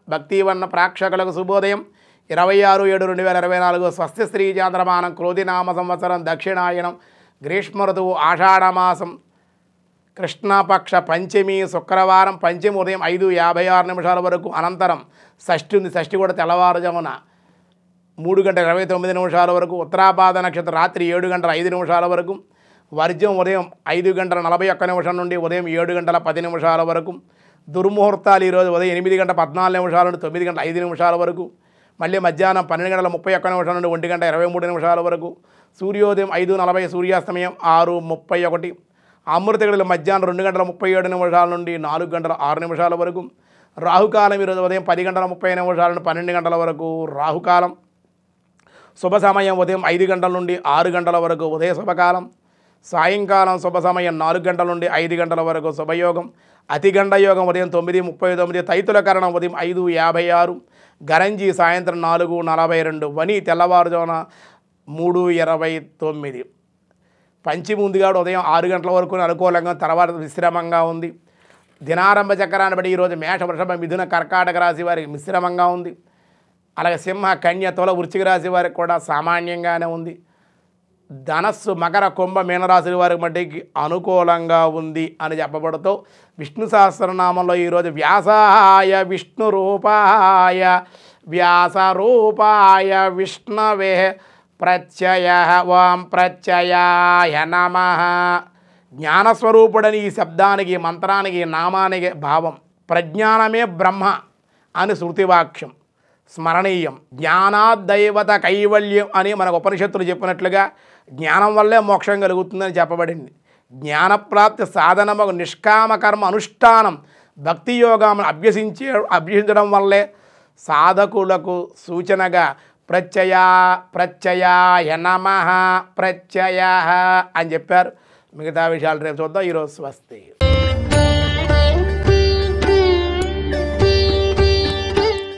భక్తివన్న ప్రేక్షకులకు శుభోదయం 26/7/2024 స్వస్తి శ్రీ చాంద్రమానం క్రోధినామ సంవత్సరం దక్షిణాయనం గ్రీష్మ ఋతువు ఆషాఢమాసం కృష్ణపక్ష పంచమి శుక్రవారం పంచమి ఉదయం 5:56 వరకు అనంతరం షష్ఠి ఉంది. షష్ఠి కూడా తెల్లవారుజామున 3:29 వరకు ఉత్తరాపాద నక్షత్రం రాత్రి 7:05 వరకు వర్జ్యం ఉదయం 5:41 నుండి ఉదయం 7:10 వరకు దుర్ముహూర్తాలు ఈరోజు ఉదయం 8:14 నుండి 9:05 వరకు మళ్ళీ మధ్యాహ్నం 12:31 నుండి 1:23 వరకు సూర్యోదయం 5:40 సూర్యాస్తమయం 6:31 అమృత గడియలు మధ్యాహ్నం 2:37 నుండి 4:06 వరకు రాహుకాలం ఈరోజు ఉదయం 10:30 నుండి 12 వరకు రాహుకాలం శుభ సమయం ఉదయం 5 గంటల నుండి 6 గంటల వరకు ఉదయ శుభకాలం సాయంకాలం శుభ సమయం 4 గంటల నుండి 5 గంటల వరకు శుభయోగం అతిగండ యోగం ఉదయం 9:39 తైతుల కరణం ఉదయం 5:56 గరంజీ సాయంత్రం 4:42 వని తెల్లవారుజామున 3:29 పంచమి ఉంది కాబట్టి ఉదయం 6 గంటల వరకు అనుకూలంగా తర్వాత మిశ్రమంగా ఉంది. దినారంభ చక్రాన్ని బట్టి ఈరోజు మేష వృషభ మిథున కర్కాటక రాశి వారికి మిశ్రమంగా ఉంది. అలాగే సింహ కన్య తుల వృశ్చిక రాశి వారికి కూడా సామాన్యంగానే ఉంది. ధనస్సు మకర కుంభ మీనరాశి వారికి మట్టికి అనుకూలంగా ఉంది అని చెప్పబడుతూ విష్ణు సహస్రనామంలో ఈరోజు వ్యాసాయ విష్ణు రూపాయ వ్యాస రూపాయ విష్ణవే ప్రత్యయ ఓం ప్రత్యయాయ నమః. జ్ఞానస్వరూపుడని ఈ శబ్దానికి మంత్రానికి నామానికి భావం ప్రజ్ఞానమే బ్రహ్మ అని శృతివాక్యం స్మరణీయం. జ్ఞానాద్దైవత కైవల్యం అని మనకు ఉపనిషత్తులు చెప్పినట్లుగా జ్ఞానం వల్లే మోక్షం కలుగుతుందని చెప్పబడింది. జ్ఞానప్రాప్తి సాధనము నిష్కామ కర్మ అనుష్ఠానం భక్తి యోగాలను అభ్యసించడం వల్లే సాధకులకు సూచనగా ప్రత్యయాయ నమః ప్రత్యయ అని చెప్పారు. మిగతా విషయాలు రేపు చూద్దాం. ఈరోజు స్వస్తి.